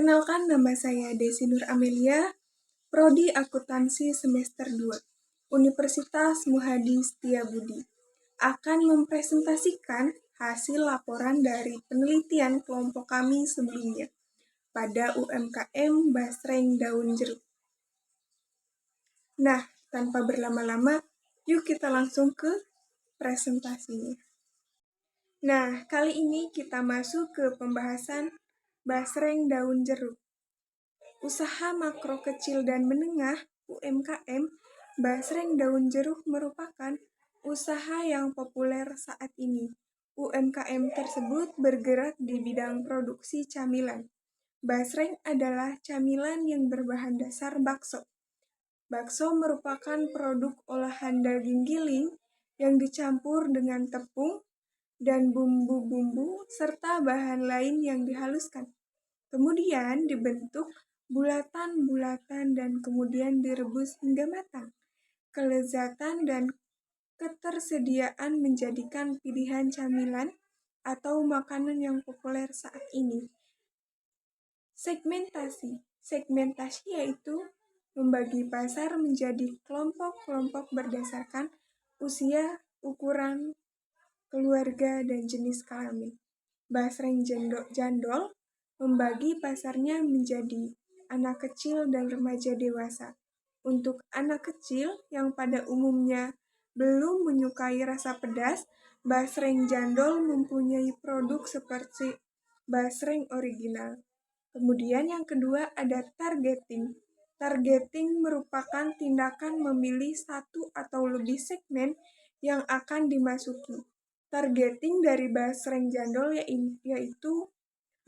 Perkenalkan, nama saya Desi Nur Amelia, Prodi Akuntansi Semester 2, Universitas Muhadi Setiabudi, akan mempresentasikan hasil laporan dari penelitian kelompok kami sebelumnya pada UMKM Basreng Daun Jeruk. Nah, tanpa berlama-lama, yuk kita langsung ke presentasinya. Nah, kali ini kita masuk ke pembahasan Basreng Daun Jeruk. Usaha makro kecil dan menengah (UMKM) Basreng Daun Jeruk merupakan usaha yang populer saat ini. UMKM tersebut bergerak di bidang produksi camilan. Basreng adalah camilan yang berbahan dasar bakso. Bakso merupakan produk olahan daging giling yang dicampur dengan tepung dan bumbu-bumbu serta bahan lain yang dihaluskan. Kemudian dibentuk bulatan-bulatan dan kemudian direbus hingga matang. Kelezatan dan ketersediaan menjadikan pilihan camilan atau makanan yang populer saat ini. Segmentasi yaitu membagi pasar menjadi kelompok-kelompok berdasarkan usia, ukuran, keluarga, dan jenis kelamin. Basreng Jandol membagi pasarnya menjadi anak kecil dan remaja dewasa. Untuk anak kecil yang pada umumnya belum menyukai rasa pedas, Basreng Jandol mempunyai produk seperti Basreng Original. Kemudian yang kedua ada targeting. Targeting merupakan tindakan memilih satu atau lebih segmen yang akan dimasuki. Targeting dari Basreng Jandol yaitu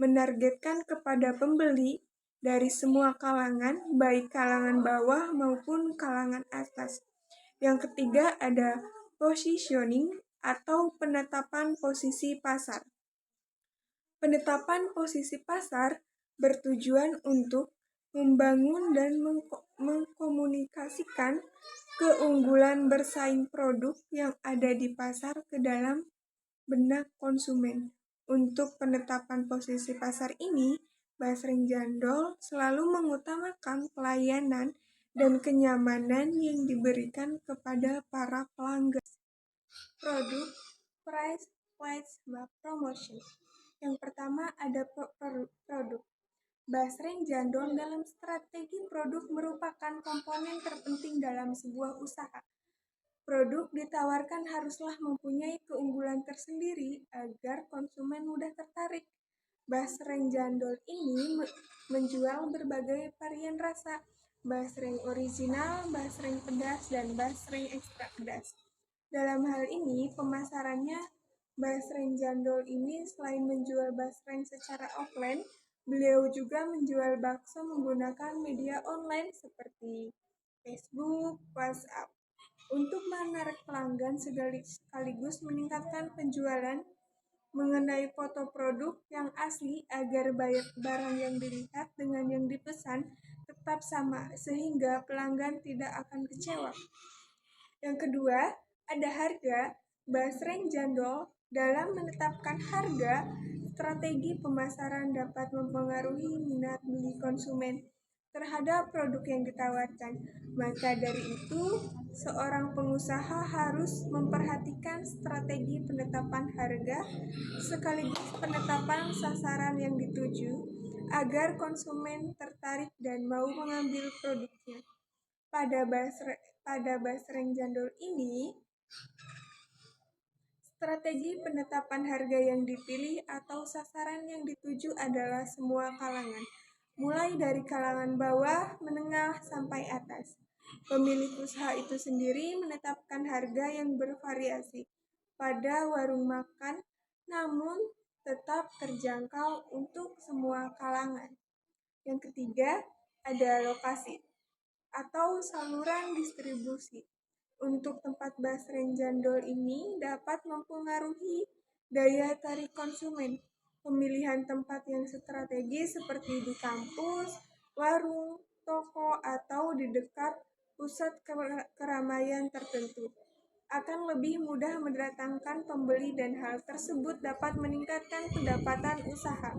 menargetkan kepada pembeli dari semua kalangan, baik kalangan bawah maupun kalangan atas. Yang ketiga ada positioning atau penetapan posisi pasar. Penetapan posisi pasar bertujuan untuk membangun dan mengkomunikasikan keunggulan bersaing produk yang ada di pasar ke dalam benak konsumen. Untuk penetapan posisi pasar ini, Basreng Jandol selalu mengutamakan pelayanan dan kenyamanan yang diberikan kepada para pelanggan. Produk, price, place, promotion. Yang pertama ada produk. Basreng Jandol dalam strategi produk merupakan komponen terpenting dalam sebuah usaha. Produk ditawarkan haruslah mempunyai keunggulan tersendiri agar konsumen mudah tertarik. Basreng Jandol ini menjual berbagai varian rasa, Basreng Original, Basreng Pedas, dan Basreng Ekstra Pedas. Dalam hal ini, pemasarannya Basreng Jandol ini selain menjual basreng secara offline, beliau juga menjual bakso menggunakan media online seperti Facebook, WhatsApp. Untuk menarik pelanggan sekaligus meningkatkan penjualan, mengenai foto produk yang asli agar barang yang dilihat dengan yang dipesan tetap sama sehingga pelanggan tidak akan kecewa. Yang kedua, ada harga. Basreng Jandol dalam menetapkan harga, strategi pemasaran dapat mempengaruhi minat beli konsumen terhadap produk yang ditawarkan. Maka dari itu, seorang pengusaha harus memperhatikan strategi penetapan harga sekaligus penetapan sasaran yang dituju agar konsumen tertarik dan mau mengambil produknya. Pada Basreng Jandol ini, strategi penetapan harga yang dipilih atau sasaran yang dituju adalah semua kalangan, mulai dari kalangan bawah, menengah, sampai atas. Pemilik usaha itu sendiri menetapkan harga yang bervariasi pada warung makan, namun tetap terjangkau untuk semua kalangan. Yang ketiga, ada lokasi atau saluran distribusi. Untuk tempat Basreng Jandol ini dapat mempengaruhi daya tarik konsumen. Pemilihan tempat yang strategis seperti di kampus, warung, toko, atau di dekat pusat keramaian tertentu akan lebih mudah mendatangkan pembeli dan hal tersebut dapat meningkatkan pendapatan usaha.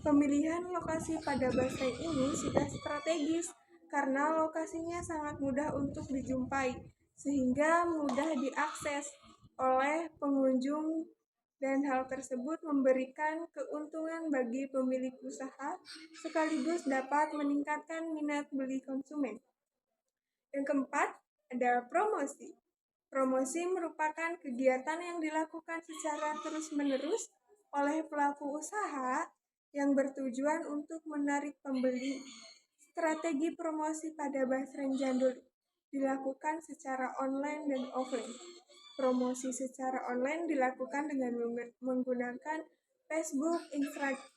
Pemilihan lokasi pada basreng ini sudah strategis karena lokasinya sangat mudah untuk dijumpai, sehingga mudah diakses oleh pengunjung dan hal tersebut memberikan keuntungan bagi pemilik usaha sekaligus dapat meningkatkan minat beli konsumen. Yang keempat, ada promosi. Promosi merupakan kegiatan yang dilakukan secara terus-menerus oleh pelaku usaha yang bertujuan untuk menarik pembeli. Strategi promosi pada basreng jandul dilakukan secara online dan offline. Promosi secara online dilakukan dengan menggunakan Facebook,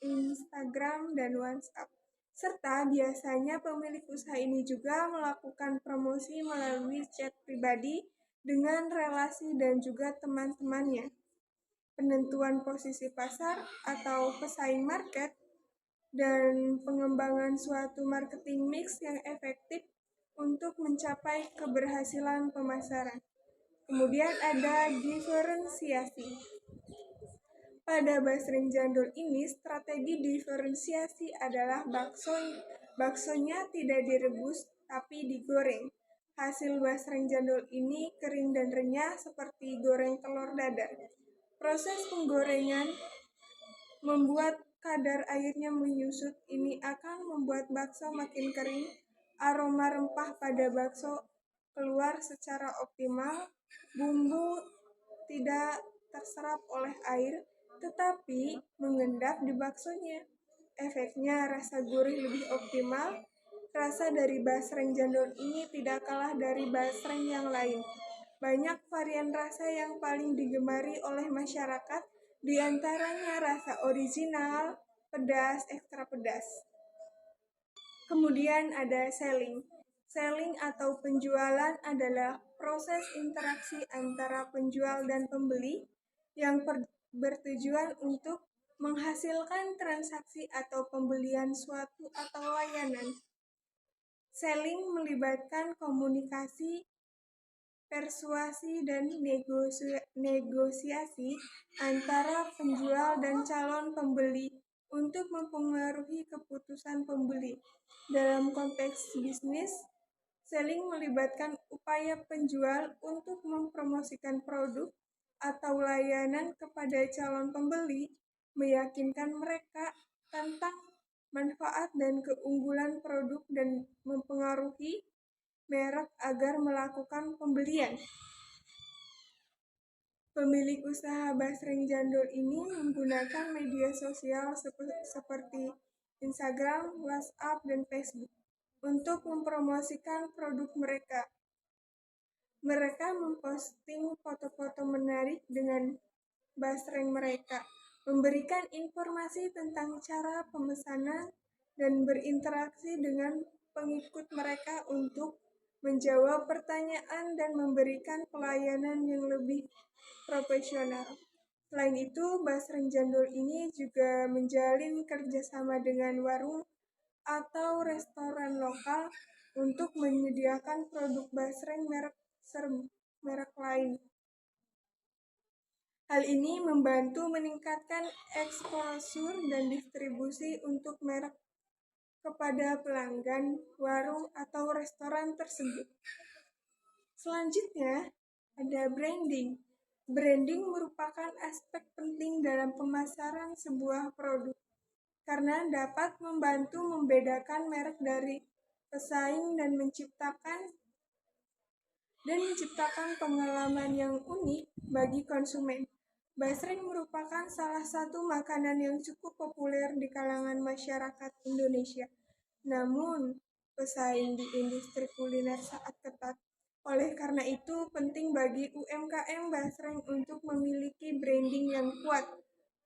Instagram, dan WhatsApp. Serta biasanya pemilik usaha ini juga melakukan promosi melalui chat pribadi dengan relasi dan juga teman-temannya. Penentuan posisi pasar atau pesaing market dan pengembangan suatu marketing mix yang efektif untuk mencapai keberhasilan pemasaran. Kemudian ada diferensiasi. Pada basreng jandul ini, strategi diferensiasi adalah baksonya tidak direbus tapi digoreng. Hasil basreng jandul ini kering dan renyah seperti goreng telur dadar. Proses penggorengan membuat kadar airnya menyusut. Ini akan membuat bakso makin kering. Aroma rempah pada bakso keluar secara optimal. Bumbu tidak terserap oleh air, tetapi mengendap di baksonya. Efeknya rasa gurih lebih optimal. Rasa dari basreng jandul ini tidak kalah dari basreng yang lain. Banyak varian rasa yang paling digemari oleh masyarakat, di antaranya rasa original, pedas, ekstra pedas. Kemudian ada selling. Selling atau penjualan adalah proses interaksi antara penjual dan pembeli yang bertujuan untuk menghasilkan transaksi atau pembelian suatu atau layanan. Selling melibatkan komunikasi, persuasi, dan negosiasi antara penjual dan calon pembeli untuk mempengaruhi keputusan pembeli. Dalam konteks bisnis, selling melibatkan upaya penjual untuk mempromosikan produk atau layanan kepada calon pembeli, meyakinkan mereka tentang manfaat dan keunggulan produk dan mempengaruhi merek agar melakukan pembelian. Pemilik usaha basreng jandul ini menggunakan media sosial seperti Instagram, WhatsApp, dan Facebook untuk mempromosikan produk mereka. Mereka memposting foto-foto menarik dengan basreng mereka, memberikan informasi tentang cara pemesanan, dan berinteraksi dengan pengikut mereka untuk menjawab pertanyaan dan memberikan pelayanan yang lebih profesional. Selain itu, basreng jandul ini juga menjalin kerjasama dengan warung atau restoran lokal untuk menyediakan produk basreng merek lain. Hal ini membantu meningkatkan eksposur dan distribusi untuk merek kepada pelanggan warung atau restoran tersebut. Selanjutnya, ada branding. Branding merupakan aspek penting dalam pemasaran sebuah produk karena dapat membantu membedakan merek dari pesaing dan menciptakan pengalaman yang unik bagi konsumen. Basreng merupakan salah satu makanan yang cukup populer di kalangan masyarakat Indonesia. Namun, pesaing di industri kuliner sangat ketat. Oleh karena itu, penting bagi UMKM Basreng untuk memiliki branding yang kuat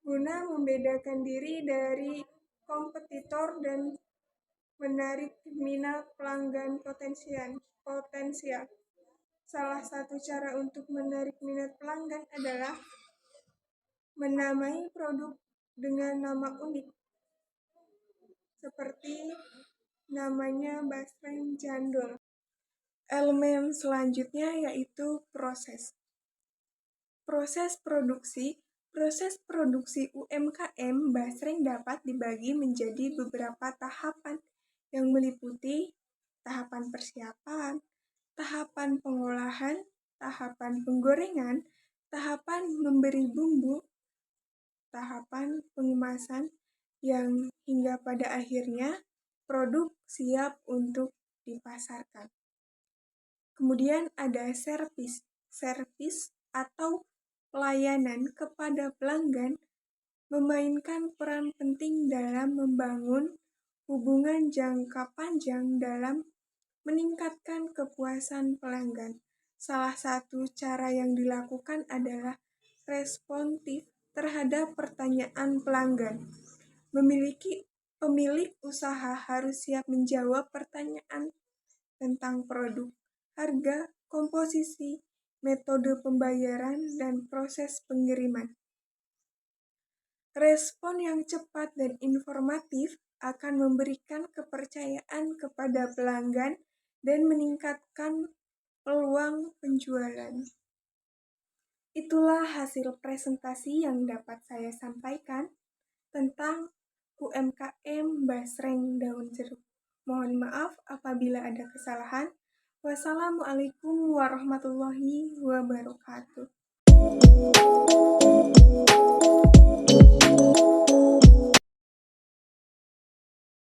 guna membedakan diri dari kompetitor dan menarik minat pelanggan potensial. Salah satu cara untuk menarik minat pelanggan adalah menamai produk dengan nama unik, seperti namanya basreng jandul. Elemen selanjutnya yaitu proses. Proses produksi. Proses produksi UMKM basreng dapat dibagi menjadi beberapa tahapan yang meliputi tahapan persiapan, tahapan pengolahan, tahapan penggorengan, tahapan memberi bumbu, tahapan pengemasan, yang hingga pada akhirnya produk siap untuk dipasarkan. Kemudian ada servis. Servis atau pelayanan kepada pelanggan memainkan peran penting dalam membangun hubungan jangka panjang dalam meningkatkan kepuasan pelanggan. Salah satu cara yang dilakukan adalah responsif terhadap pertanyaan pelanggan. Pemilik usaha harus siap menjawab pertanyaan tentang produk, harga, komposisi, metode pembayaran, dan proses pengiriman. Respon yang cepat dan informatif akan memberikan kepercayaan kepada pelanggan dan meningkatkan peluang penjualan. Itulah hasil presentasi yang dapat saya sampaikan tentang UMKM Basreng Daun Jeruk. Mohon maaf apabila ada kesalahan. Wassalamualaikum warahmatullahi wabarakatuh.